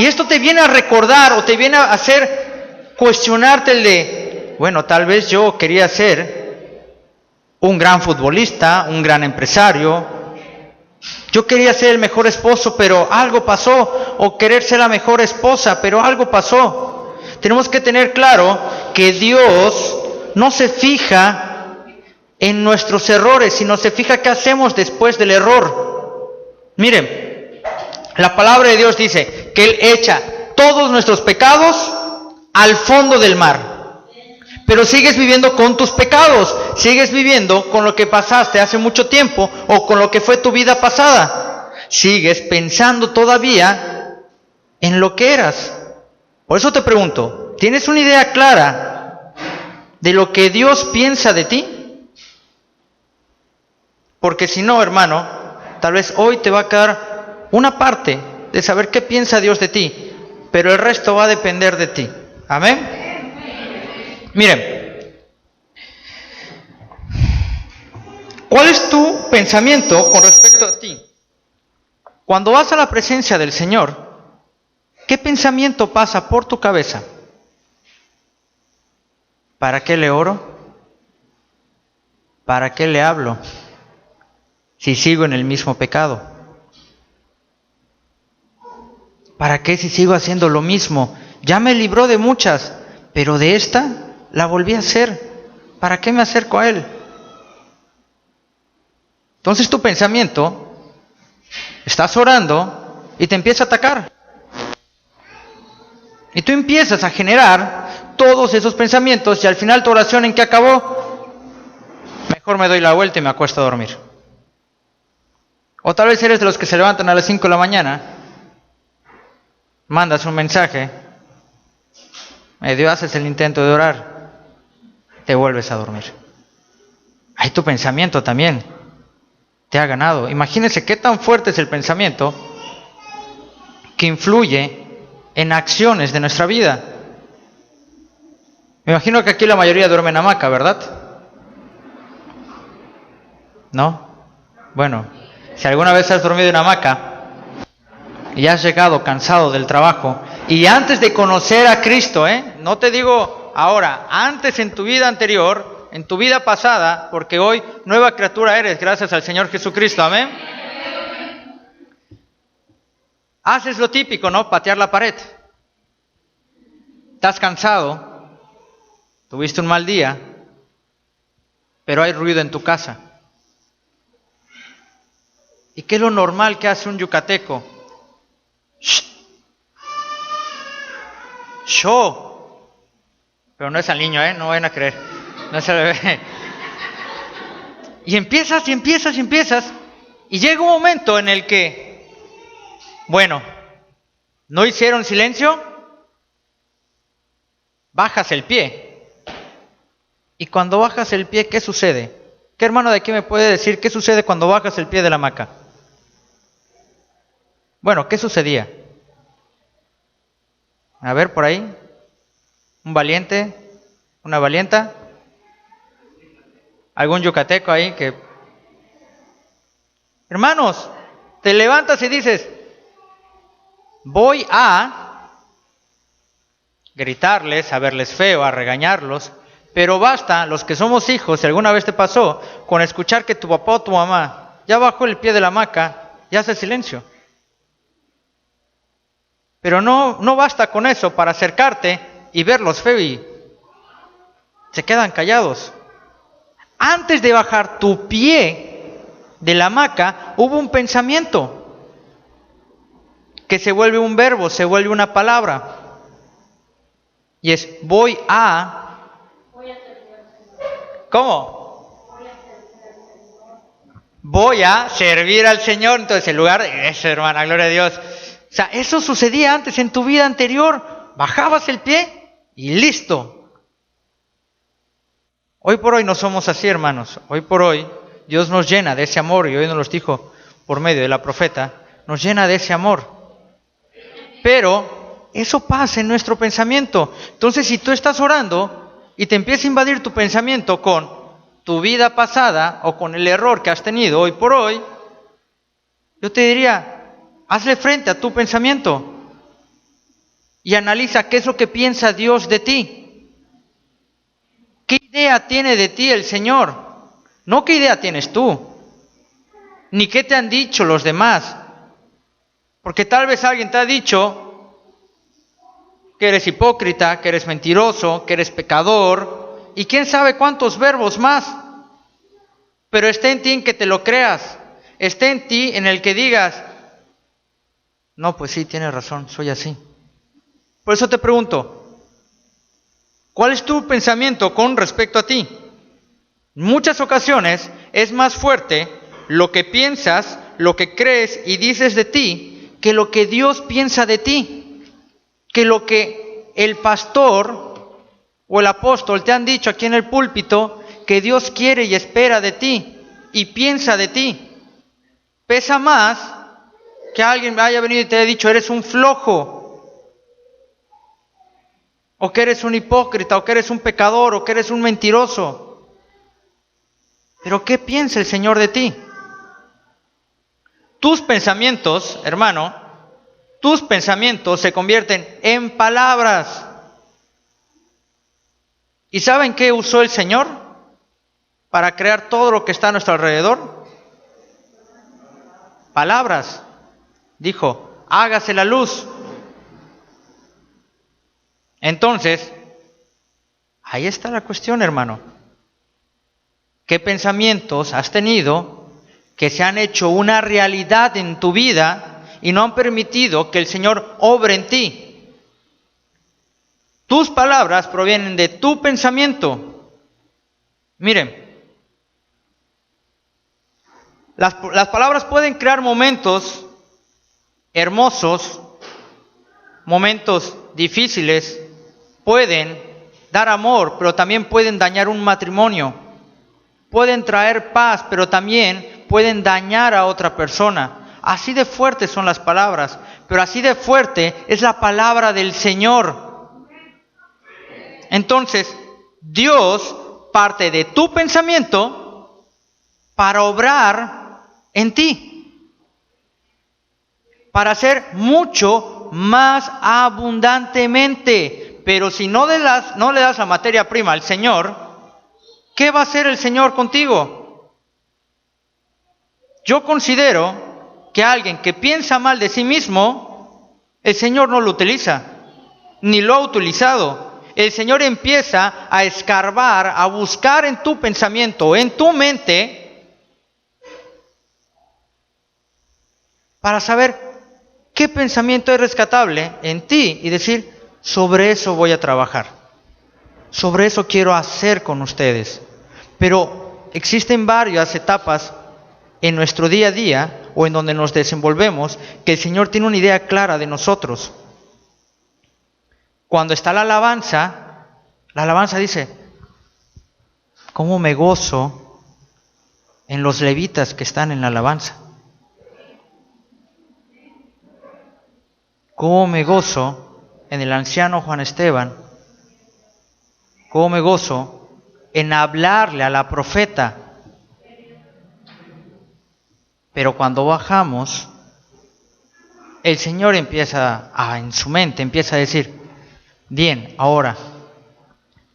Y esto te viene a recordar o te viene a hacer cuestionarte el de, bueno, tal vez yo quería ser un gran futbolista, un gran empresario. Yo quería ser el mejor esposo, pero algo pasó. O querer ser la mejor esposa, pero algo pasó. Tenemos que tener claro que Dios no se fija en nuestros errores, sino se fija qué hacemos después del error. Miren, la palabra de Dios dice que Él echa todos nuestros pecados al fondo del mar. Pero sigues viviendo con tus pecados, sigues viviendo con lo que pasaste hace mucho tiempo o con lo que fue tu vida pasada. Sigues pensando todavía en lo que eras. Por eso te pregunto, ¿tienes una idea clara de lo que Dios piensa de ti? Porque si no, hermano, tal vez hoy te va a quedar una parte de saber qué piensa Dios de ti, pero el resto va a depender de ti. Amén. Miren, ¿cuál es tu pensamiento con respecto a ti? Cuando vas a la presencia del Señor, ¿qué pensamiento pasa por tu cabeza? ¿Para qué le oro? ¿Para qué le hablo? Si sigo en el mismo pecado. ¿Para qué si sigo haciendo lo mismo? Ya me libró de muchas, pero de esta la volví a hacer. ¿Para qué me acerco a Él? Entonces tu pensamiento, estás orando y te empieza a atacar. Y tú empiezas a generar todos esos pensamientos y al final tu oración, ¿en qué acabó? Mejor me doy la vuelta y me acuesto a dormir. O tal vez eres de los que se levantan a las 5 de la mañana, mandas un mensaje, medio haces el intento de orar, te vuelves a dormir. Ahí tu pensamiento también te ha ganado. Imagínense qué tan fuerte es el pensamiento que influye en acciones de nuestra vida. Me imagino que aquí la mayoría duerme en hamaca, ¿verdad? ¿No? Bueno, si alguna vez has dormido en hamaca y has llegado cansado del trabajo y antes de conocer a Cristo, no te digo ahora, antes en tu vida anterior, en tu vida pasada, porque hoy nueva criatura eres gracias al Señor Jesucristo, amén. Haces lo típico, ¿no? Patear la pared. Estás cansado, tuviste un mal día, pero hay ruido en tu casa. ¿Y qué es lo normal que hace un yucateco? Show. Pero no es al niño, no vayan a creer. No es al bebé. Y empiezas. Y llega un momento en el que, bueno, ¿no hicieron silencio? Bajas el pie. Y cuando bajas el pie, ¿qué sucede? ¿Qué hermano de aquí me puede decir qué sucede cuando bajas el pie de la hamaca? Bueno, ¿qué sucedía? A ver, por ahí. ¿Un valiente? ¿Una valienta? ¿Algún yucateco ahí que... Hermanos, te levantas y dices, voy a gritarles, a verles feo, a regañarlos, pero basta, los que somos hijos, si alguna vez te pasó, con escuchar que tu papá o tu mamá ya bajó el pie de la hamaca, ya hace silencio. Pero no basta con eso para acercarte y verlos feo y se quedan callados. Antes de bajar tu pie de la hamaca, hubo un pensamiento que se vuelve un verbo, se vuelve una palabra. Y es voy a... ¿Cómo? Voy a servir al Señor. Entonces el lugar, eso hermana, gloria a Dios. O sea, eso sucedía antes en tu vida anterior. Bajabas el pie y listo. Hoy por hoy no somos así, hermanos. Hoy por hoy Dios nos llena de ese amor, y hoy nos lo dijo por medio de la profeta, nos llena de ese amor. Pero eso pasa en nuestro pensamiento. Entonces, si tú estás orando y te empieza a invadir tu pensamiento con tu vida pasada o con el error que has tenido hoy por hoy, yo te diría, hazle frente a tu pensamiento. y analiza qué es lo que piensa Dios de ti. ¿Qué idea tiene de ti el Señor? No qué idea tienes tú, ni qué te han dicho los demás. Porque tal vez alguien te ha dicho que eres hipócrita, que eres mentiroso, que eres pecador, y quién sabe cuántos verbos más. Pero está en ti en que te lo creas, está en ti en el que digas, no, pues sí, tienes razón, soy así. Por eso te pregunto, ¿cuál es tu pensamiento con respecto a ti? En muchas ocasiones es más fuerte lo que piensas, lo que crees y dices de ti, que lo que Dios piensa de ti, que lo que el pastor o el apóstol te han dicho aquí en el púlpito, que Dios quiere y espera de ti y piensa de ti. Pesa más que alguien haya venido y te haya dicho, eres un flojo, o que eres un hipócrita, o que eres un pecador, o que eres un mentiroso. Pero ¿qué piensa el Señor de ti? Tus pensamientos, hermano, tus pensamientos se convierten en palabras. ¿Y saben qué usó el Señor para crear todo lo que está a nuestro alrededor? Palabras. Dijo, hágase la luz. Entonces, ahí está la cuestión, hermano. ¿Qué pensamientos has tenido que se han hecho una realidad en tu vida y no han permitido que el Señor obre en ti? Tus palabras provienen de tu pensamiento. Miren, las palabras pueden crear momentos hermosos, momentos difíciles, pueden dar amor, pero también pueden dañar un matrimonio. Pueden traer paz, pero también pueden dañar a otra persona. Así de fuertes son las palabras, pero así de fuerte es la palabra del Señor. Entonces, Dios parte de tu pensamiento para obrar en ti, para hacer mucho más abundantemente. Pero si no le das la materia prima al Señor, ¿qué va a hacer el Señor contigo? Yo considero que alguien que piensa mal de sí mismo, el Señor no lo utiliza, ni lo ha utilizado. El Señor empieza a escarbar, a buscar en tu pensamiento, en tu mente, para saber qué pensamiento es rescatable en ti y decir, sobre eso voy a trabajar, sobre eso quiero hacer con ustedes. Pero existen varias etapas en nuestro día a día o en donde nos desenvolvemos que el Señor tiene una idea clara de nosotros. Cuando está la alabanza dice, ¿cómo me gozo en los levitas que están en la alabanza? ¿Cómo me gozo en el anciano Juan Esteban? ¿Cómo me gozo en hablarle a la profeta? Pero cuando bajamos, el Señor en su mente empieza a decir, bien, ahora,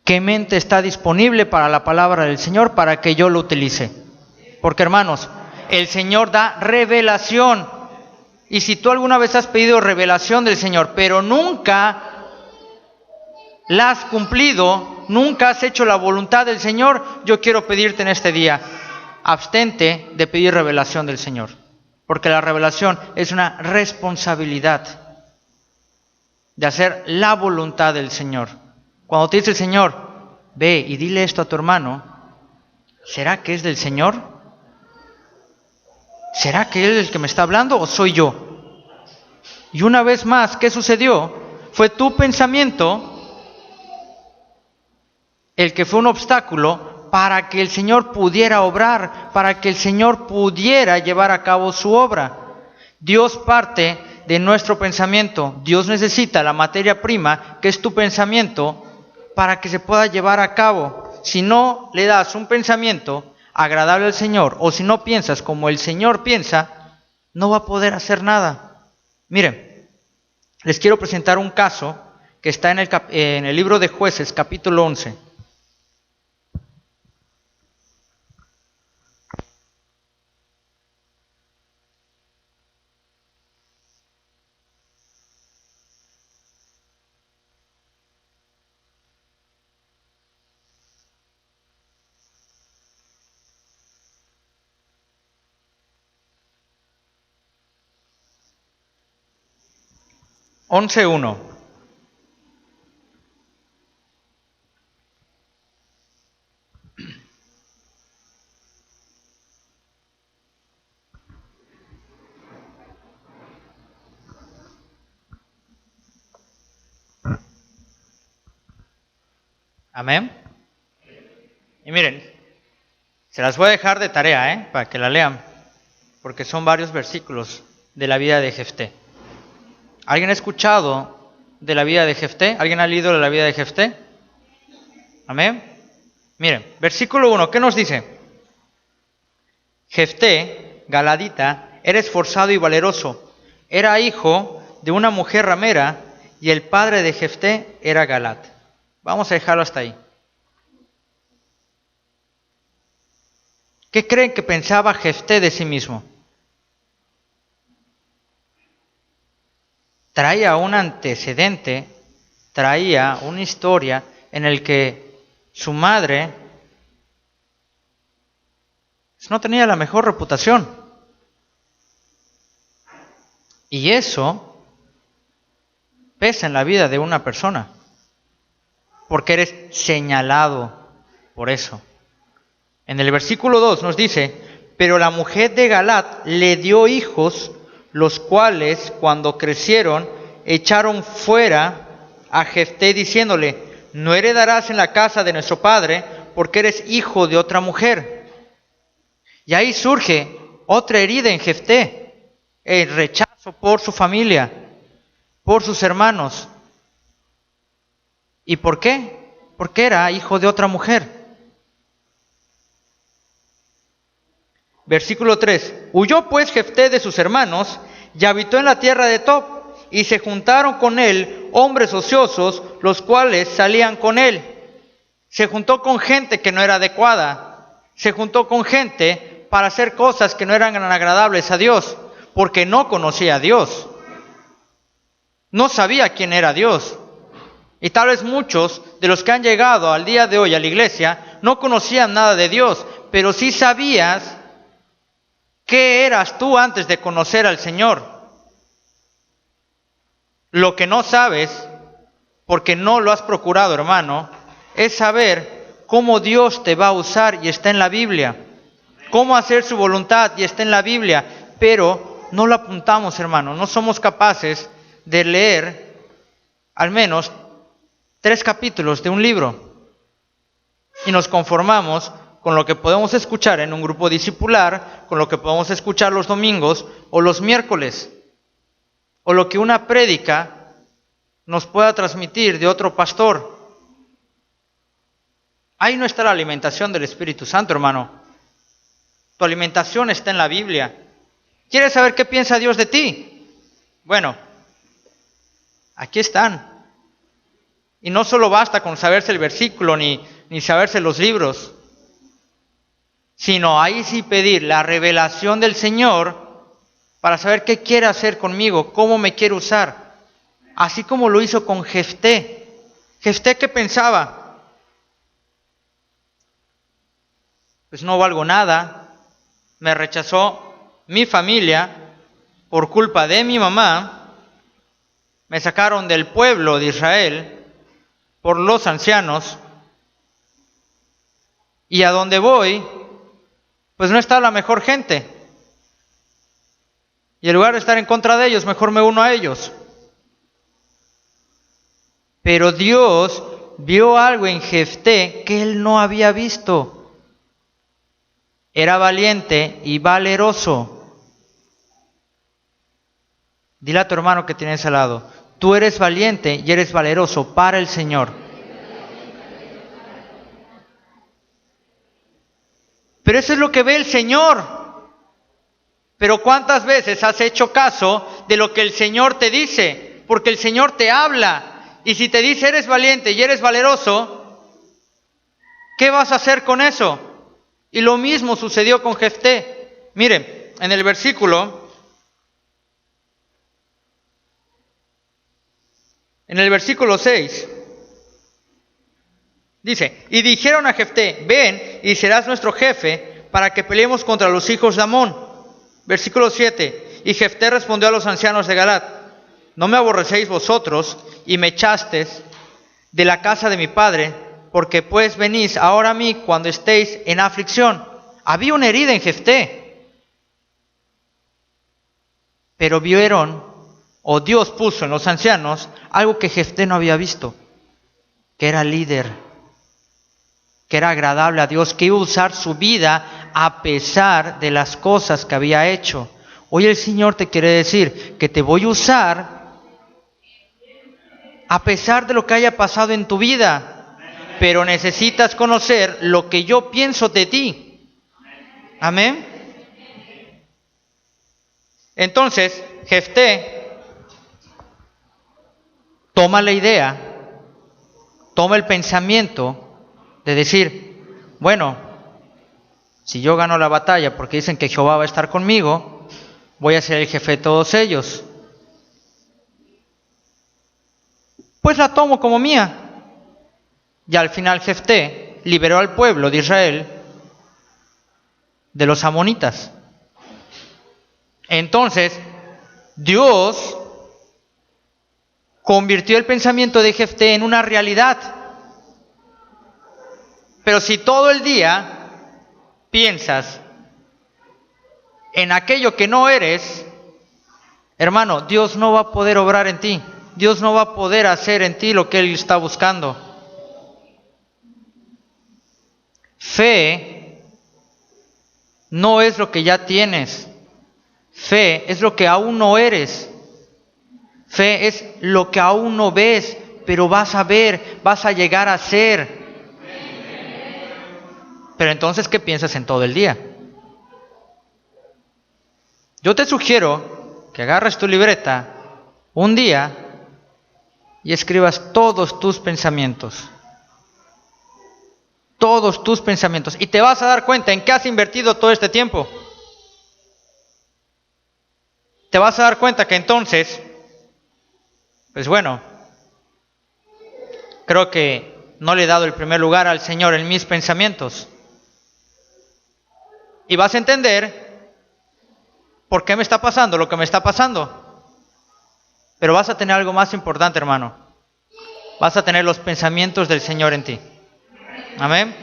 ¿qué mente está disponible para la palabra del Señor para que yo lo utilice? Porque, hermanos, el Señor da revelación. Y si tú alguna vez has pedido revelación del Señor, pero nunca la has cumplido, nunca has hecho la voluntad del Señor, yo quiero pedirte en este día, abstente de pedir revelación del Señor. Porque la revelación es una responsabilidad de hacer la voluntad del Señor. Cuando te dice el Señor, ve y dile esto a tu hermano, ¿será que es del Señor? ¿Será que Él es el que me está hablando o soy yo? Y una vez más, ¿qué sucedió? Fue tu pensamiento el que fue un obstáculo para que el Señor pudiera obrar, para que el Señor pudiera llevar a cabo su obra. Dios parte de nuestro pensamiento. Dios necesita la materia prima, que es tu pensamiento, para que se pueda llevar a cabo. Si no le das un pensamiento agradable al Señor, o si no piensas como el Señor piensa, no va a poder hacer nada. Miren, les quiero presentar un caso que está en el libro de Jueces, capítulo 11. Once uno. Amén. Y miren, se las voy a dejar de tarea, para que la lean, porque son varios versículos de la vida de Jefté. ¿Alguien ha escuchado de la vida de Jefté? ¿Alguien ha leído de la vida de Jefté? Amén. Miren, versículo 1, ¿qué nos dice? Jefté, galadita, era esforzado y valeroso. Era hijo de una mujer ramera y el padre de Jefté era Galat. Vamos a dejarlo hasta ahí. ¿Qué creen que pensaba Jefté de sí mismo? Traía un antecedente, traía una historia en el que su madre no tenía la mejor reputación. Y eso pesa en la vida de una persona, porque eres señalado por eso. En el versículo 2 nos dice, pero la mujer de Galat le dio hijos, los cuales cuando crecieron echaron fuera a Jefté diciéndole, no heredarás en la casa de nuestro padre porque eres hijo de otra mujer. Y ahí surge otra herida en Jefté, el rechazo por su familia, por sus hermanos. ¿Y por qué? Porque era hijo de otra mujer. Versículo 3. Huyó pues Jefté de sus hermanos y habitó en la tierra de Tob, y se juntaron con él hombres ociosos, los cuales salían con él. Se juntó con gente que no era adecuada. Se juntó con gente para hacer cosas que no eran agradables a Dios, porque no conocía a Dios. No sabía quién era Dios. Y tal vez muchos de los que han llegado al día de hoy a la iglesia no conocían nada de Dios, pero sí sabías qué eras tú antes de conocer al Señor. Lo que no sabes, porque no lo has procurado, hermano, es saber cómo Dios te va a usar y está en la Biblia. Cómo hacer su voluntad y está en la Biblia, pero no lo apuntamos, hermano. No somos capaces de leer al menos 3 capítulos de un libro y nos conformamos con lo que podemos escuchar en un grupo discipular, con lo que podemos escuchar los domingos o los miércoles, o lo que una prédica nos pueda transmitir de otro pastor. Ahí no está la alimentación del Espíritu Santo, hermano. Tu alimentación está en la Biblia. ¿Quieres saber qué piensa Dios de ti? Bueno, aquí están. Y no solo basta con saberse el versículo ni saberse los libros, sino ahí sí pedir la revelación del Señor para saber qué quiere hacer conmigo, cómo me quiere usar. Así como lo hizo con Jefté. ¿Jefté qué pensaba? Pues no valgo nada. Me rechazó mi familia por culpa de mi mamá. Me sacaron del pueblo de Israel por los ancianos. Y a donde voy, pues no está la mejor gente. Y en lugar de estar en contra de ellos, mejor me uno a ellos. Pero Dios vio algo en Jefté que él no había visto. Era valiente y valeroso. Dile a tu hermano que tienes al lado, tú eres valiente y eres valeroso para el Señor. Pero eso es lo que ve el Señor. Pero ¿cuántas veces has hecho caso de lo que el Señor te dice? porque el Señor te habla. Y si te dice eres valiente y eres valeroso, ¿qué vas a hacer con eso? Y lo mismo sucedió con Jefté. Miren, en el versículo 6, dice, y dijeron a Jefté, ven y serás nuestro jefe para que peleemos contra los hijos de Amón. Versículo 7, y Jefté respondió a los ancianos de Galaad, no me aborrecéis vosotros y me echasteis de la casa de mi padre, porque pues venís ahora a mí cuando estéis en aflicción. Había una herida en Jefté, pero vieron, o Dios puso en los ancianos, algo que Jefté no había visto, que era líder, que era agradable a Dios, que iba a usar su vida a pesar de las cosas que había hecho. Hoy el Señor te quiere decir que te voy a usar a pesar de lo que haya pasado en tu vida, pero necesitas conocer lo que yo pienso de ti. Amén. Entonces, Jefté toma la idea, toma el pensamiento de decir, bueno, si yo gano la batalla porque dicen que Jehová va a estar conmigo, voy a ser el jefe de todos ellos. Pues la tomo como mía. Y al final Jefté liberó al pueblo de Israel de los amonitas. Entonces, Dios convirtió el pensamiento de Jefté en una realidad. Pero si todo el día piensas en aquello que no eres, hermano, Dios no va a poder obrar en ti. Dios no va a poder hacer en ti lo que Él está buscando. Fe no es lo que ya tienes. Fe es lo que aún no eres. Fe es lo que aún no ves, pero vas a ver, vas a llegar a ser. Pero entonces, ¿qué piensas en todo el día? Yo te sugiero que agarres tu libreta un día y escribas todos tus pensamientos. Todos tus pensamientos. Y te vas a dar cuenta en qué has invertido todo este tiempo. Te vas a dar cuenta que entonces, pues bueno, creo que no le he dado el primer lugar al Señor en mis pensamientos. Y vas a entender por qué me está pasando lo que me está pasando. Pero vas a tener algo más importante, hermano. Vas a tener los pensamientos del Señor en ti. Amén.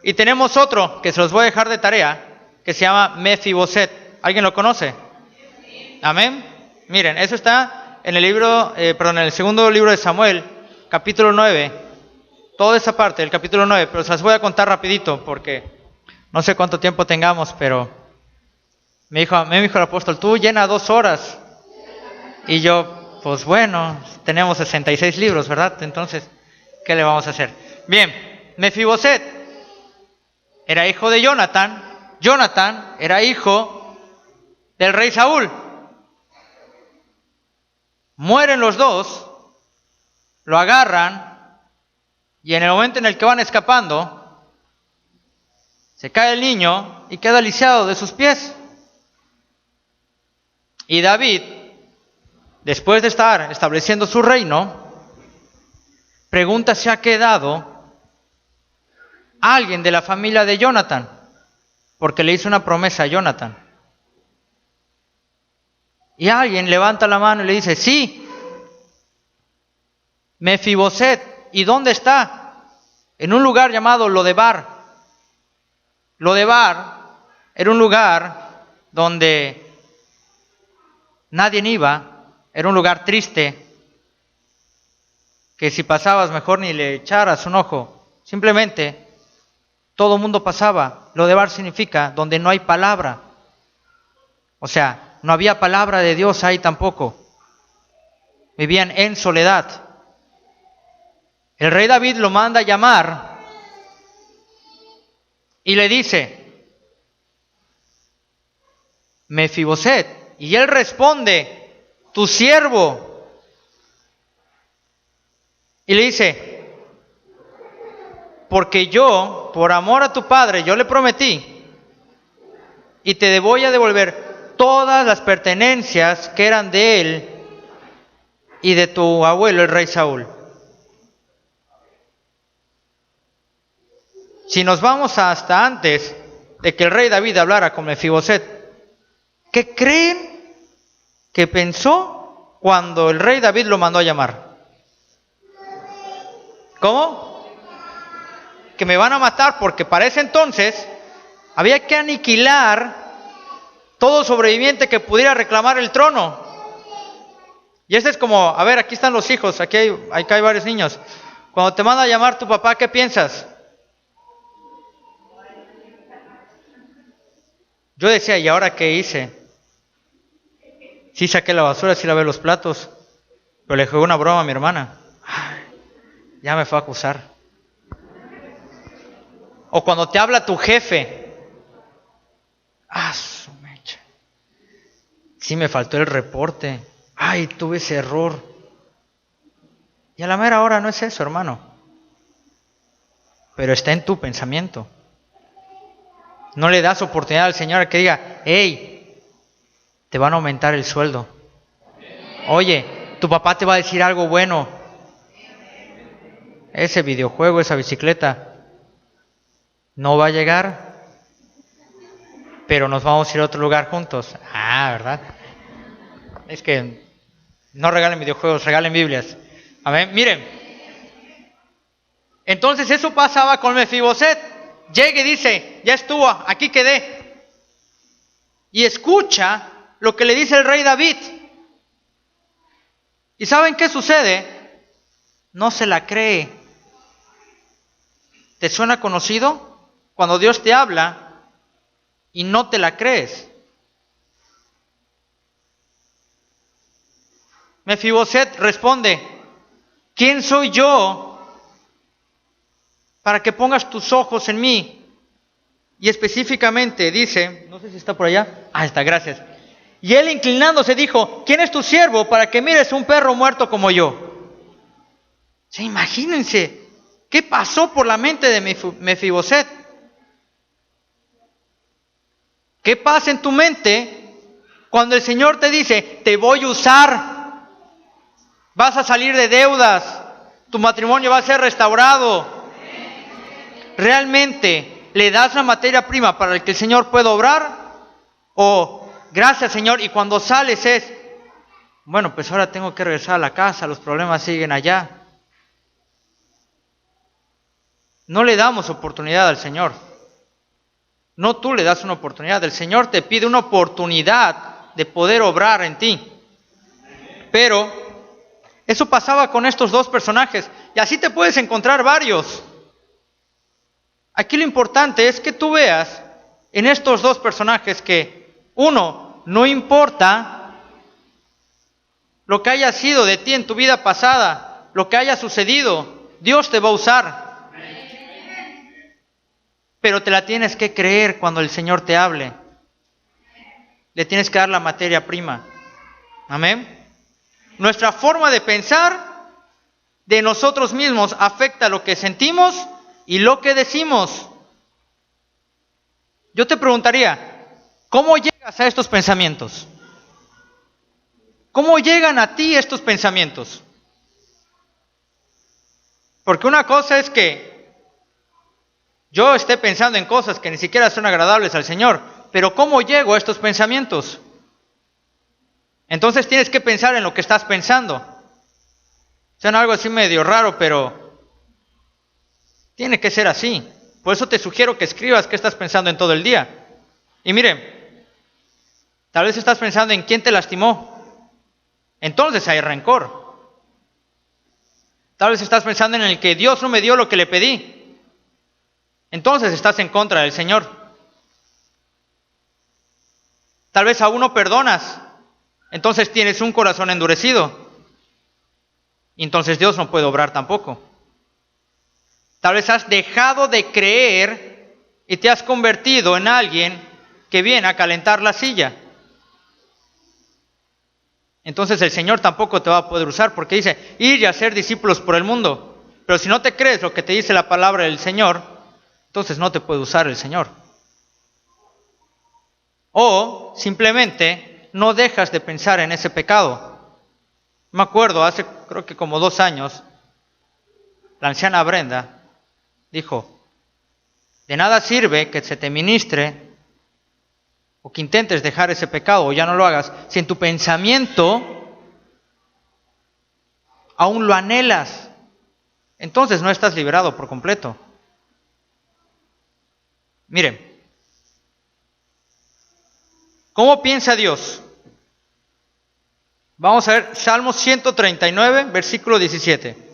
Y tenemos otro que se los voy a dejar de tarea, que se llama Mefiboset. ¿Alguien lo conoce? Amén. Miren, eso está en el libro, en el segundo libro de Samuel, capítulo 9. Toda esa parte del capítulo 9, pero se las voy a contar rapidito porque no sé cuánto tiempo tengamos, pero me dijo el apóstol, tú llena 2 horas. Y yo, pues bueno, tenemos 66 libros, ¿verdad? Entonces, ¿qué le vamos a hacer? Bien, Mefiboset era hijo de Jonatán. Jonatán era hijo del rey Saúl. Mueren los dos, lo agarran, y en el momento en el que van escapando, se cae el niño y queda lisiado de sus pies. Y David, después de estar estableciendo su reino, pregunta si ha quedado alguien de la familia de Jonatán, porque le hizo una promesa a Jonatán. Y alguien levanta la mano y le dice, sí, Mefiboset. ¿Y dónde está? En un lugar llamado Lodebar. Lodebar era un lugar donde nadie iba, era un lugar triste, que si pasabas mejor ni le echaras un ojo. Simplemente todo el mundo pasaba. Lodebar significa donde no hay palabra. O sea, no había palabra de Dios ahí tampoco. Vivían en soledad. El rey David lo manda a llamar y le dice, Mefiboset. Y él responde, tu siervo. Y le dice, porque yo, por amor a tu padre, yo le prometí y te voy a devolver todas las pertenencias que eran de él y de tu abuelo, el rey Saúl. Si nos vamos hasta antes de que el rey David hablara con Mefiboset, ¿qué creen que pensó cuando el rey David lo mandó a llamar? ¿Cómo? Que me van a matar, porque para ese entonces había que aniquilar todo sobreviviente que pudiera reclamar el trono. Y este es como, a ver, aquí están los hijos, aquí hay varios niños. Cuando te manda a llamar tu papá, ¿qué piensas? Yo decía, ¿y ahora qué hice? Sí saqué la basura, sí lavé los platos, pero le jugué una broma a mi hermana. Ay, ya me fue a acusar. O cuando te habla tu jefe. Su mecha. Sí me faltó el reporte. Ay, tuve ese error. Y a la mera hora no es eso, hermano. Pero está en tu pensamiento. No le das oportunidad al Señor a que diga, hey, te van a aumentar el sueldo. Oye, tu papá te va a decir algo bueno. Ese videojuego, esa bicicleta, no va a llegar, pero nos vamos a ir a otro lugar juntos. ¿Verdad? Es que no regalen videojuegos, regalen Biblias. Amén. Miren, entonces eso pasaba con Mefiboset. Llega y dice, ya estuvo, aquí quedé. Y escucha lo que le dice el rey David. ¿Y saben qué sucede? No se la cree. ¿Te suena conocido? Cuando Dios te habla y no te la crees. Mefiboset responde, ¿quién soy yo para que pongas tus ojos en mí? Y específicamente dice, no sé si está por allá, está, gracias. Y él inclinándose dijo, ¿quién es tu siervo para que mires un perro muerto como yo? Sí, imagínense, ¿qué pasó por la mente de Mefiboset? ¿Qué pasa en tu mente cuando el Señor te dice, te voy a usar, vas a salir de deudas, tu matrimonio va a ser restaurado? ¿Realmente le das la materia prima para que el Señor pueda obrar? ¿O gracias, Señor, y cuando sales es, bueno, pues ahora tengo que regresar a la casa, los problemas siguen allá? No le damos oportunidad al Señor. No tú le das una oportunidad. El Señor te pide una oportunidad de poder obrar en ti. Pero eso pasaba con estos dos personajes. Y así te puedes encontrar varios. Aquí lo importante es que tú veas en estos dos personajes que, uno, no importa lo que haya sido de ti en tu vida pasada, lo que haya sucedido, Dios te va a usar. Pero te la tienes que creer cuando el Señor te hable. Le tienes que dar la materia prima. Amén. Nuestra forma de pensar de nosotros mismos afecta lo que sentimos y lo que decimos. Yo te preguntaría, ¿cómo llegas a estos pensamientos? ¿Cómo llegan a ti estos pensamientos? Porque una cosa es que yo esté pensando en cosas que ni siquiera son agradables al Señor, pero ¿cómo llego a estos pensamientos? Entonces tienes que pensar en lo que estás pensando. Suena algo así medio raro, pero tiene que ser así. Por eso te sugiero que escribas qué estás pensando en todo el día. Y miren, tal vez estás pensando en quién te lastimó. Entonces hay rencor. Tal vez estás pensando en el que Dios no me dio lo que le pedí. Entonces estás en contra del Señor. Tal vez aún no perdonas. Entonces tienes un corazón endurecido. Y entonces Dios no puede obrar tampoco. Tal vez has dejado de creer y te has convertido en alguien que viene a calentar la silla. entonces el Señor tampoco te va a poder usar, porque dice, ir y hacer discípulos por el mundo. Pero si no te crees lo que te dice la palabra del Señor, entonces no te puede usar el Señor. O simplemente no dejas de pensar en ese pecado. Me acuerdo, hace creo que como 2 años, la anciana Brenda dijo, de nada sirve que se te ministre o que intentes dejar ese pecado o ya no lo hagas, si en tu pensamiento aún lo anhelas, entonces no estás liberado por completo. Miren, ¿cómo piensa Dios? Vamos a ver Salmo 139, versículo 17.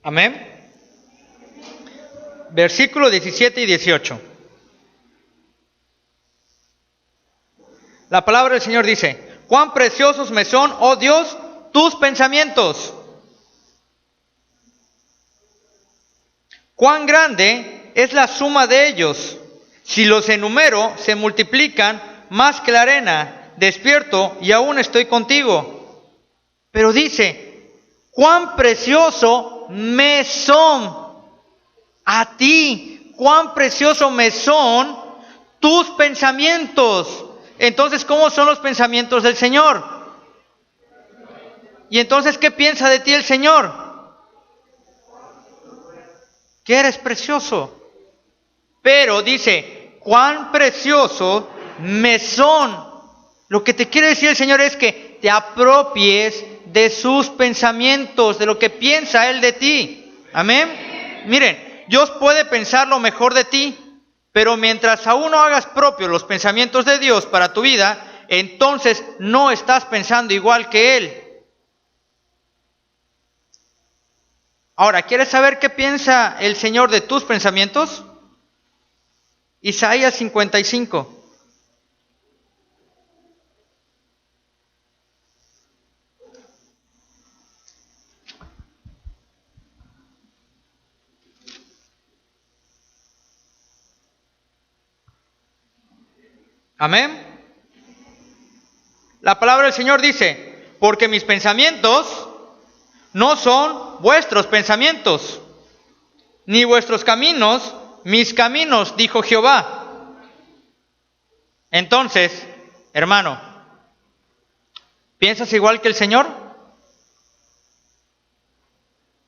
Amén. Versículo 17 y 18. La palabra del Señor dice, cuán preciosos me son, oh Dios, tus pensamientos. Cuán grande es la suma de ellos. Si los enumero, se multiplican más que la arena. Despierto y aún estoy contigo. Pero dice, cuán precioso me son a ti, cuán precioso me son tus pensamientos. Entonces, ¿cómo son los pensamientos del Señor? Y entonces, ¿qué piensa de ti el Señor? Que eres precioso. Pero dice, cuán precioso me son. Lo que te quiere decir el Señor es que te apropies de sus pensamientos, de lo que piensa Él de ti. Amén. Miren, Dios puede pensar lo mejor de ti, pero mientras aún no hagas propios los pensamientos de Dios para tu vida, entonces no estás pensando igual que Él. Ahora, ¿quieres saber qué piensa el Señor de tus pensamientos? Isaías 55. Amén. La palabra del Señor dice, porque mis pensamientos no son vuestros pensamientos, ni vuestros caminos mis caminos, dijo Jehová. Entonces, hermano, ¿piensas igual que el Señor?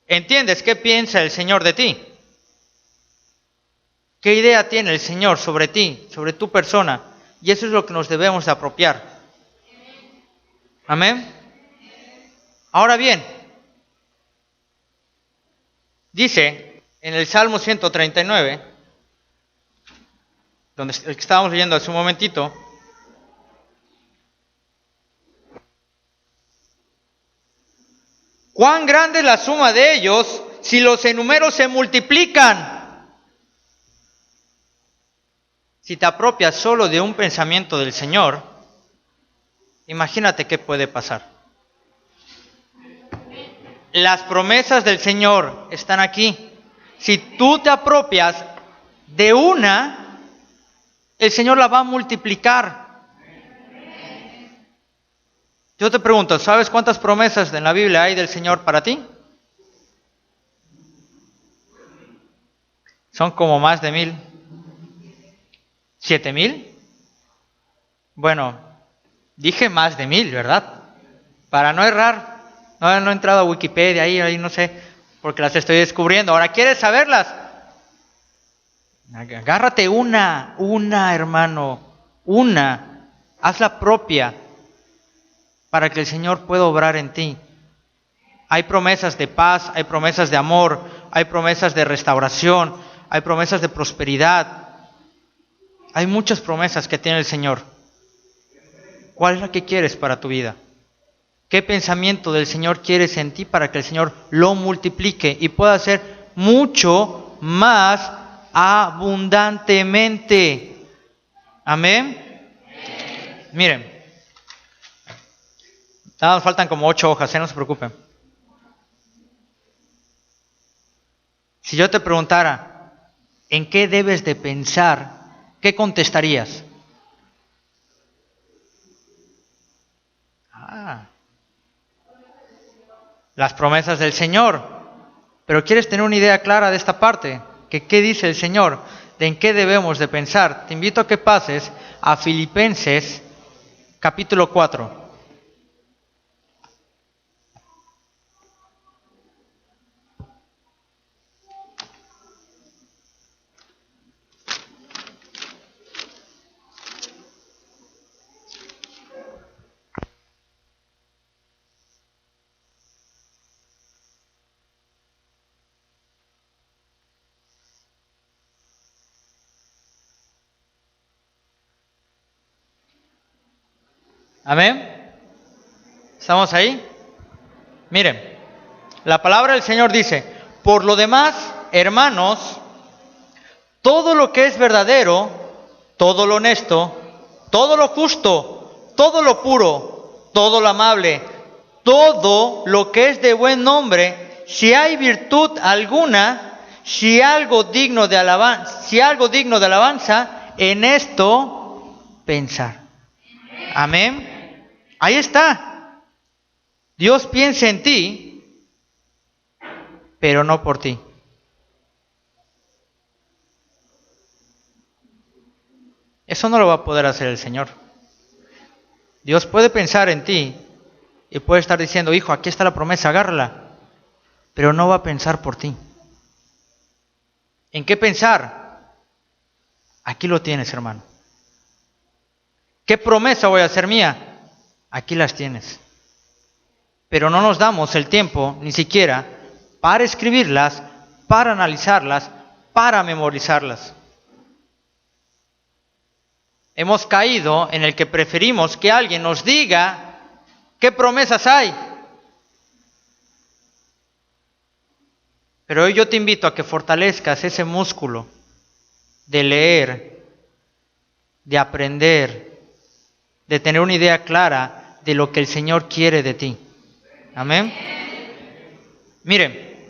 ¿Entiendes qué piensa el Señor de ti? ¿Qué idea tiene el Señor sobre ti, sobre tu persona? Y eso es lo que nos debemos de apropiar. Amén. Ahora bien, dice en el Salmo 139, donde el que estábamos leyendo hace un momentito, cuán grande es la suma de ellos si los enumero se multiplican. Si te apropias solo de un pensamiento del Señor, imagínate qué puede pasar. Las promesas del Señor están aquí. Si tú te apropias de una, el Señor la va a multiplicar. Yo te pregunto, ¿sabes cuántas promesas en la Biblia hay del Señor para ti? Son como más de 1000. 7,000. Bueno, dije más de 1000, ¿verdad? Para no errar. No he entrado a Wikipedia, ahí no sé, porque las estoy descubriendo. Ahora, ¿quieres saberlas? Agárrate una, hermano, una. Hazla propia para que el Señor pueda obrar en ti. Hay promesas de paz, hay promesas de amor, hay promesas de restauración, hay promesas de prosperidad. Hay muchas promesas que tiene el Señor. ¿Cuál es la que quieres para tu vida? ¿Qué pensamiento del Señor quieres en ti para que el Señor lo multiplique y pueda hacer mucho más abundantemente? Amén. Miren, nada más faltan como 8 hojas, no se preocupen. Si yo te preguntara, ¿en qué debes de pensar? ¿Qué contestarías? Las promesas del Señor. Pero ¿quieres tener una idea clara de esta parte? ¿Qué dice el Señor? ¿De en qué debemos de pensar? Te invito a que pases a Filipenses capítulo 4. Amén. ¿Estamos ahí? Miren, la palabra del Señor dice: por lo demás, hermanos, todo lo que es verdadero, todo lo honesto, todo lo justo, todo lo puro, todo lo amable, todo lo que es de buen nombre, si hay virtud alguna, si algo digno de alabanza, en esto pensar. Amén. Ahí está. Dios piensa en ti, pero no por ti. Eso no lo va a poder hacer el Señor. Dios puede pensar en ti y puede estar diciendo: hijo, aquí está la promesa, agárrala. Pero no va a pensar por ti. ¿En qué pensar? Aquí lo tienes, hermano. ¿Qué promesa voy a hacer mía? Aquí las tienes. Pero no nos damos el tiempo ni siquiera para escribirlas, para analizarlas, para memorizarlas. Hemos caído en el que preferimos que alguien nos diga qué promesas hay. Pero hoy yo te invito a que fortalezcas ese músculo de leer, de aprender, de tener una idea clara de lo que el Señor quiere de ti. Amén. Miren,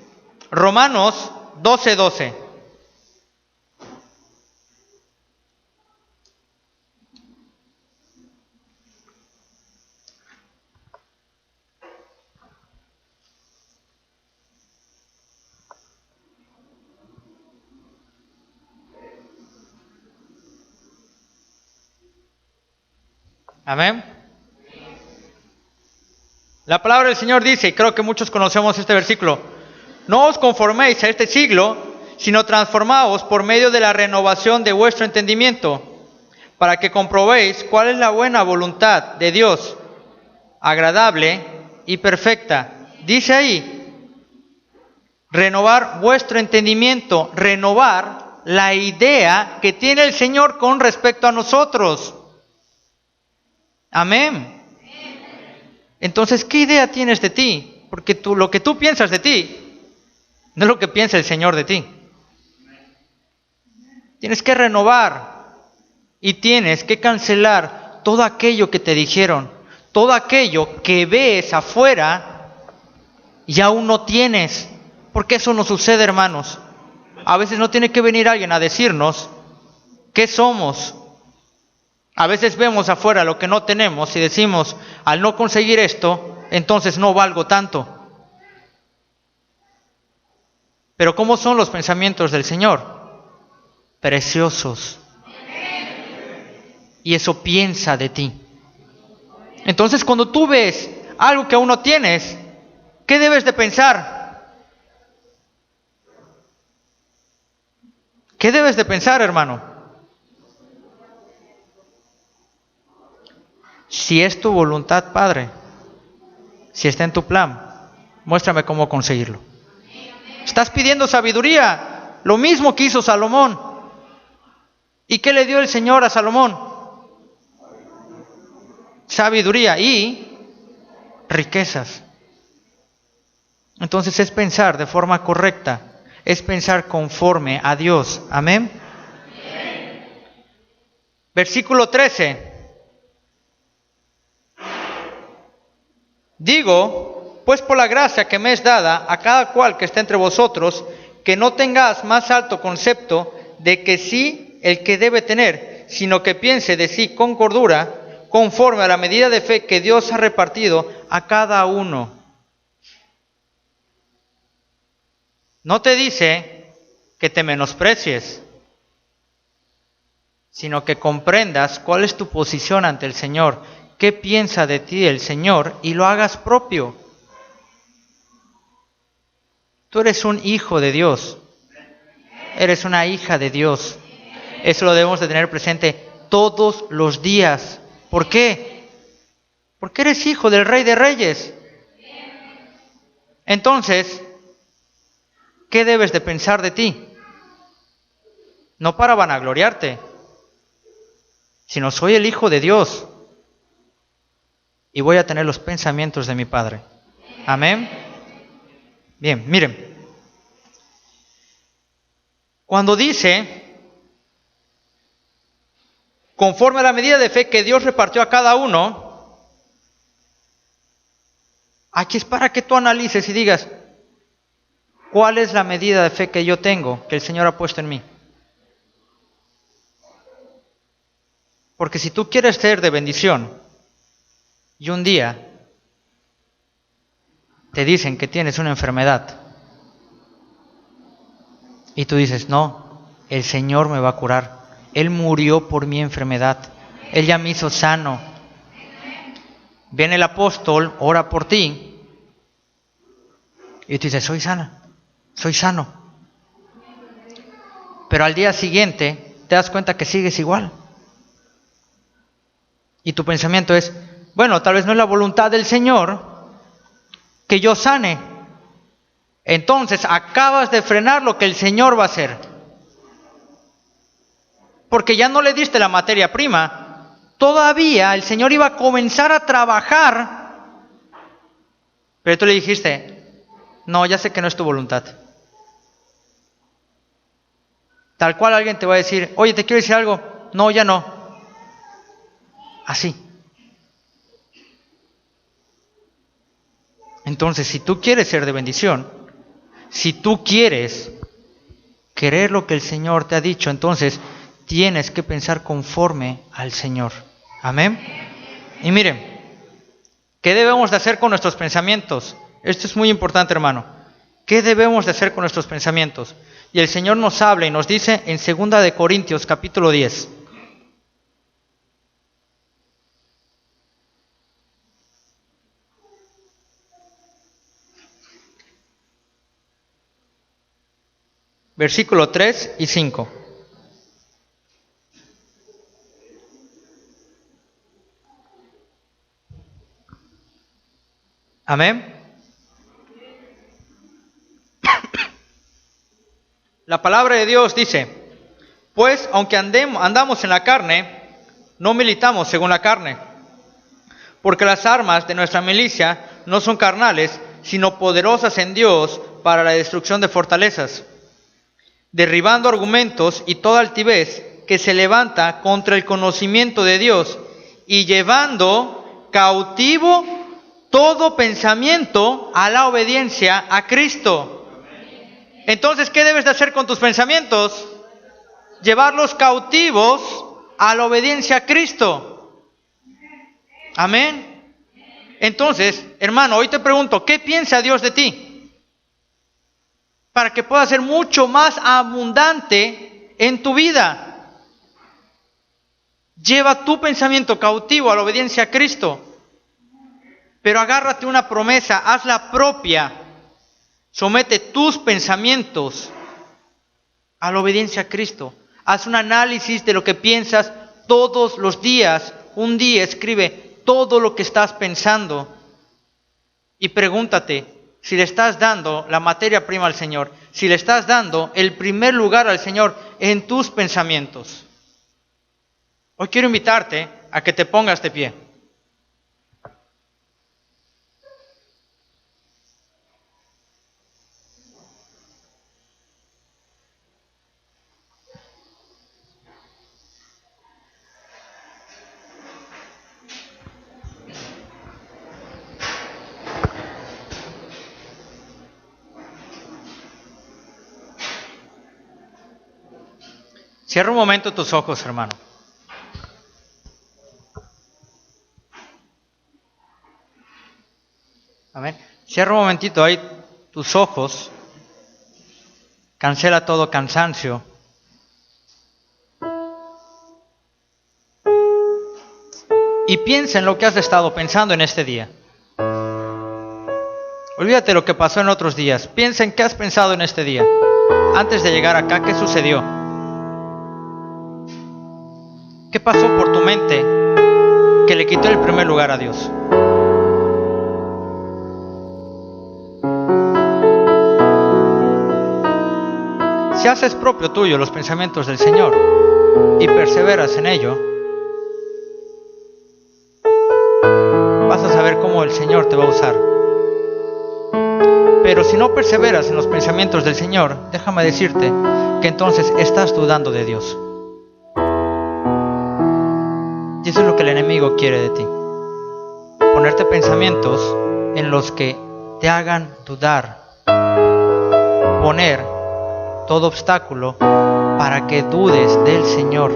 Romanos 12:12. Amén. La palabra del Señor dice, y creo que muchos conocemos este versículo: no os conforméis a este siglo, sino transformaos por medio de la renovación de vuestro entendimiento, para que comprobéis cuál es la buena voluntad de Dios, agradable y perfecta. Dice ahí, renovar vuestro entendimiento, renovar la idea que tiene el Señor con respecto a nosotros. Amén. Entonces, ¿qué idea tienes de ti? Porque lo que tú piensas de ti no es lo que piensa el Señor de ti. Tienes que renovar y tienes que cancelar todo aquello que te dijeron, todo aquello que ves afuera y aún no tienes. Porque eso no sucede, hermanos. A veces no tiene que venir alguien a decirnos qué somos. A veces vemos afuera lo que no tenemos y decimos: al no conseguir esto, entonces no valgo tanto. Pero ¿cómo son los pensamientos del Señor? Preciosos. Y eso piensa de ti. Entonces, cuando tú ves algo que aún no tienes, ¿qué debes de pensar? ¿Qué debes de pensar, hermano? Si es tu voluntad, Padre, si está en tu plan, muéstrame cómo conseguirlo. Estás pidiendo sabiduría, lo mismo que hizo Salomón. ¿Y qué le dio el Señor a Salomón? Sabiduría. Y riquezas. Entonces es pensar de forma correcta, es pensar conforme a Dios. Amén. Versículo 13. Digo, pues por la gracia que me es dada a cada cual que está entre vosotros, que no tengas más alto concepto de que sí el que debe tener, sino que piense de sí con cordura, conforme a la medida de fe que Dios ha repartido a cada uno. No te dice que te menosprecies, sino que comprendas cuál es tu posición ante el Señor, qué piensa de ti el Señor y lo hagas propio. Tú eres un hijo de Dios, eres una hija de Dios. Eso lo debemos de tener presente todos los días. ¿Por qué? Porque eres hijo del Rey de Reyes. Entonces, ¿qué debes de pensar de ti? No para vanagloriarte, sino soy el Hijo de Dios y voy a tener los pensamientos de mi Padre. Amén. Bien, miren. Cuando dice, conforme a la medida de fe que Dios repartió a cada uno, aquí es para que tú analices y digas, ¿cuál es la medida de fe que yo tengo, que el Señor ha puesto en mí? Porque si tú quieres ser de bendición y un día te dicen que tienes una enfermedad y tú dices, no, el Señor me va a curar. Él murió por mi enfermedad. Él ya me hizo sano. Viene el apóstol, ora por ti y tú dices, soy sana, soy sano. Pero al día siguiente te das cuenta que sigues igual. Y tu pensamiento es, bueno, tal vez no es la voluntad del Señor que yo sane. Entonces acabas de frenar lo que el Señor va a hacer. Porque ya no le diste la materia prima. Todavía el Señor iba a comenzar a trabajar. Pero tú le dijiste, no, ya sé que no es tu voluntad. Tal cual alguien te va a decir, oye, te quiero decir algo. No, ya no. Así. Entonces, si tú quieres ser de bendición, si tú quieres querer lo que el Señor te ha dicho, entonces tienes que pensar conforme al Señor. Amén. Y miren, ¿qué debemos de hacer con nuestros pensamientos? Esto es muy importante, hermano. ¿Qué debemos de hacer con nuestros pensamientos? Y el Señor nos habla y nos dice en 2 de Corintios capítulo 10. Versículo 3 y 5. Amén. La palabra de Dios dice, pues aunque andamos en la carne, no militamos según la carne, porque las armas de nuestra milicia no son carnales, sino poderosas en Dios para la destrucción de fortalezas, derribando argumentos y toda altivez que se levanta contra el conocimiento de Dios y llevando cautivo todo pensamiento a la obediencia a Cristo. Entonces, ¿qué debes de hacer con tus pensamientos? Llevarlos cautivos a la obediencia a Cristo. Amén. Entonces, hermano, hoy te pregunto, ¿qué piensa Dios de ti? Para que pueda ser mucho más abundante en tu vida. Lleva tu pensamiento cautivo a la obediencia a Cristo. Pero agárrate una promesa, hazla propia. Somete tus pensamientos a la obediencia a Cristo. Haz un análisis de lo que piensas todos los días. Un día escribe todo lo que estás pensando y pregúntate si le estás dando la materia prima al Señor, si le estás dando el primer lugar al Señor en tus pensamientos. Hoy quiero invitarte a que te pongas de pie. Cierra un momento tus ojos, hermano. Amén. Cierra un momentito ahí tus ojos. Cancela todo cansancio. Y piensa en lo que has estado pensando en este día. Olvídate lo que pasó en otros días. Piensa en qué has pensado en este día. Antes de llegar acá, ¿qué sucedió? ¿Qué pasó por tu mente que le quitó el primer lugar a Dios? Si haces propio tuyo los pensamientos del Señor y perseveras en ello, vas a saber cómo el Señor te va a usar. Pero si no perseveras en los pensamientos del Señor, déjame decirte que entonces estás dudando de Dios. Y eso es lo que el enemigo quiere de ti. Ponerte pensamientos en los que te hagan dudar. Poner todo obstáculo para que dudes del Señor.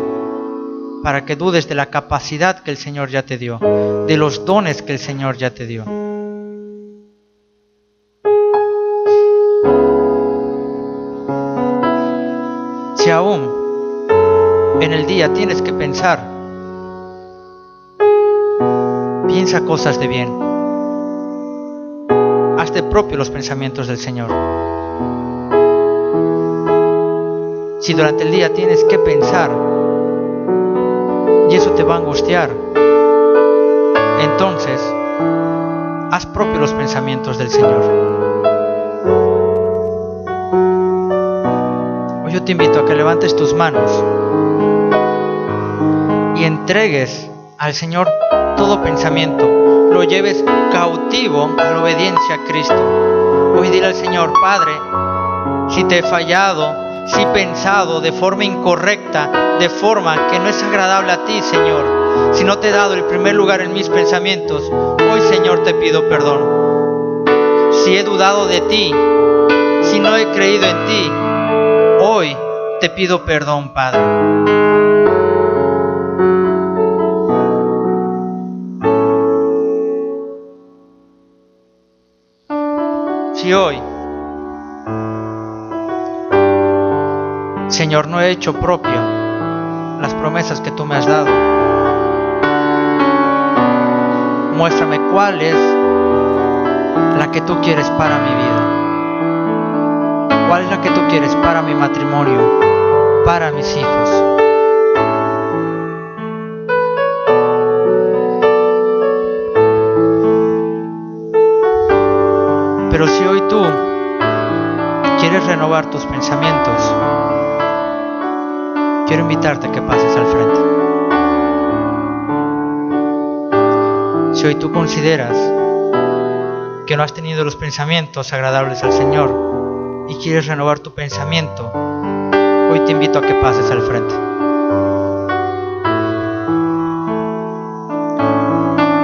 Para que dudes de la capacidad que el Señor ya te dio. De los dones que el Señor ya te dio. Si aún en el día tienes que pensar, piensa cosas de bien. Hazte propio los pensamientos del Señor. Si durante el día tienes que pensar y eso te va a angustiar, entonces haz propio los pensamientos del Señor. Yo te invito a que levantes tus manos y entregues al Señor todo pensamiento, lo lleves cautivo a la obediencia a Cristo. Hoy dile al Señor: Padre, si te he fallado, si he pensado de forma incorrecta, de forma que no es agradable a ti, Señor, si no te he dado el primer lugar en mis pensamientos, hoy, Señor, te pido perdón. Si he dudado de ti, si no he creído en ti, hoy te pido perdón, Padre. Si hoy, Señor, no he hecho propio las promesas que tú me has dado, muéstrame cuál es la que tú quieres para mi vida. ¿Cuál es la que tú quieres para mi matrimonio, para mis hijos? Pero si hoy tú quieres renovar tus pensamientos, quiero invitarte a que pases al frente. Si hoy tú consideras que no has tenido los pensamientos agradables al Señor, y quieres renovar tu pensamiento, hoy te invito a que pases al frente.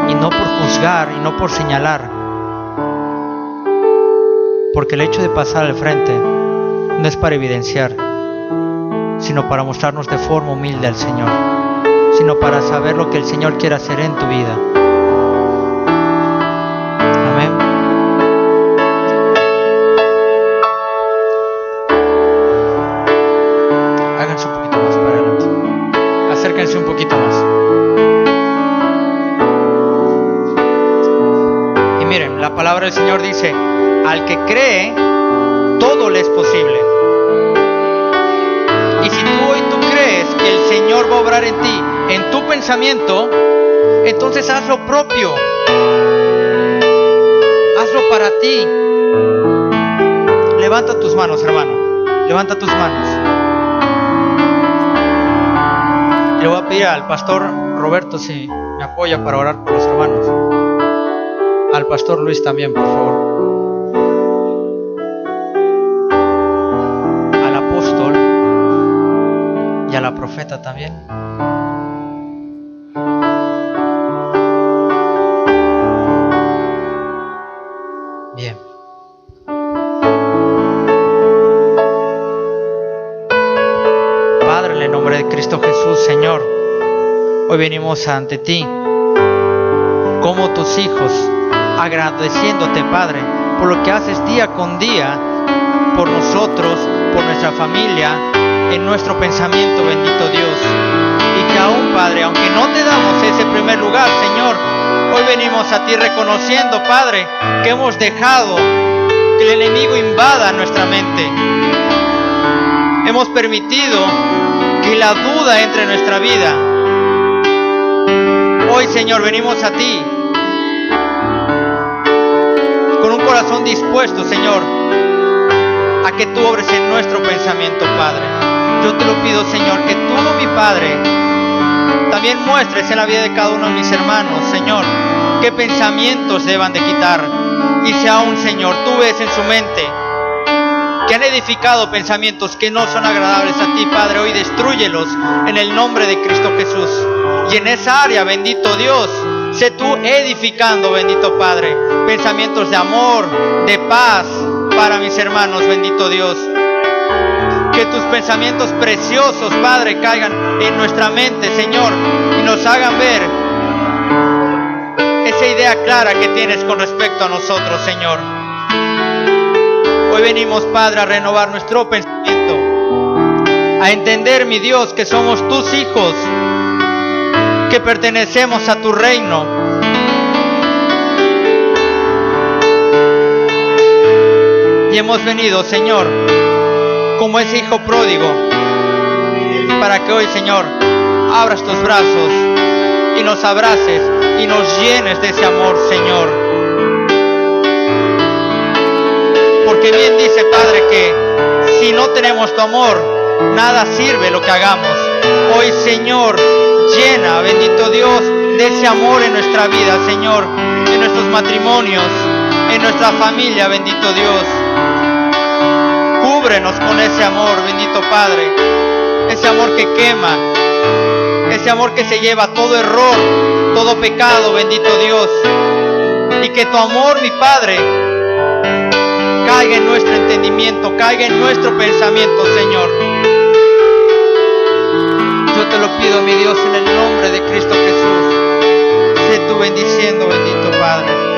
Y no por juzgar y no por señalar, porque el hecho de pasar al frente no es para evidenciar, sino para mostrarnos de forma humilde al Señor, sino para saber lo que el Señor quiere hacer en tu vida. Un poquito más. Y miren, la palabra del Señor dice: al que cree, todo le es posible. Y si tú crees que el Señor va a obrar en ti, en tu pensamiento, entonces haz lo propio. Hazlo para ti. Levanta tus manos, hermano. Levanta tus manos. Le voy a pedir al pastor Roberto si me apoya para orar por los hermanos. Al pastor Luis también, por favor. Al apóstol y a la profeta también. Bien. Padre, en el nombre Hoy venimos ante ti como tus hijos, agradeciéndote, Padre, por lo que haces día con día por nosotros, por nuestra familia, en nuestro pensamiento, bendito Dios. Y que aún, Padre, aunque no te damos ese primer lugar, Señor, hoy venimos a ti reconociendo, Padre, que hemos dejado que el enemigo invada nuestra mente. Hemos permitido que la duda entre en nuestra vida. Hoy, Señor, venimos a ti con un corazón dispuesto, Señor, a que tú obres en nuestro pensamiento, Padre. Yo te lo pido, Señor, que tú, mi Padre, también muestres en la vida de cada uno de mis hermanos, Señor, qué pensamientos deban de quitar. Y si aún, Señor, tú ves en su mente que han edificado pensamientos que no son agradables a ti, Padre, hoy destrúyelos en el nombre de Cristo Jesús. Y en esa área, bendito Dios, sé tú edificando, bendito Padre, pensamientos de amor, de paz para mis hermanos, bendito Dios. Que tus pensamientos preciosos, Padre, caigan en nuestra mente, Señor, y nos hagan ver esa idea clara que tienes con respecto a nosotros, Señor. Hoy venimos, Padre, a renovar nuestro pensamiento, a entender, mi Dios, que somos tus hijos, que pertenecemos a tu reino. Y hemos venido, Señor, como ese hijo pródigo, para que hoy, Señor, abras tus brazos y nos abraces y nos llenes de ese amor, Señor. Porque bien dice, Padre, que si no tenemos tu amor, nada sirve lo que hagamos. Hoy, Señor, llena, bendito Dios, de ese amor en nuestra vida, Señor, en nuestros matrimonios, en nuestra familia, bendito Dios. Cúbrenos con ese amor, bendito Padre, ese amor que quema, ese amor que se lleva todo error, todo pecado, bendito Dios. Y que tu amor, mi Padre, caiga en nuestro entendimiento, caiga en nuestro pensamiento, Señor. Yo te lo pido, mi Dios, en el nombre de Cristo Jesús. Sé tú bendiciendo, bendito Padre.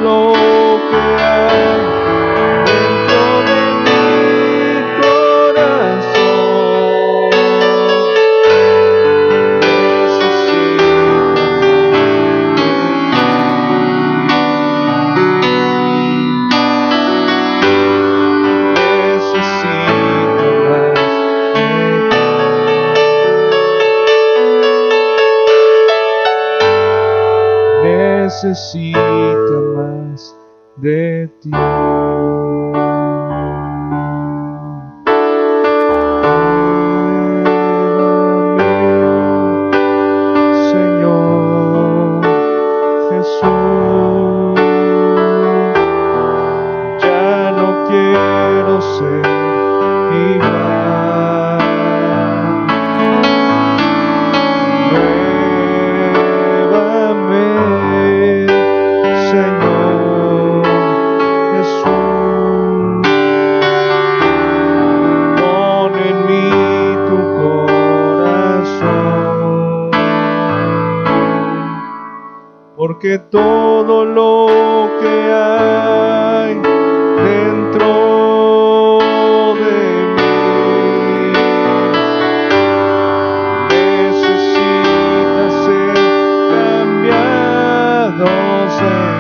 lo que hay dentro de mi corazón. Necesita más de ti. Señor Jesús, ya no quiero ser igual. Nuévame, Señor Jesús, pon en mí tu corazón, porque todo lo que hay dentro de mí necesita ser cambiado, Señor.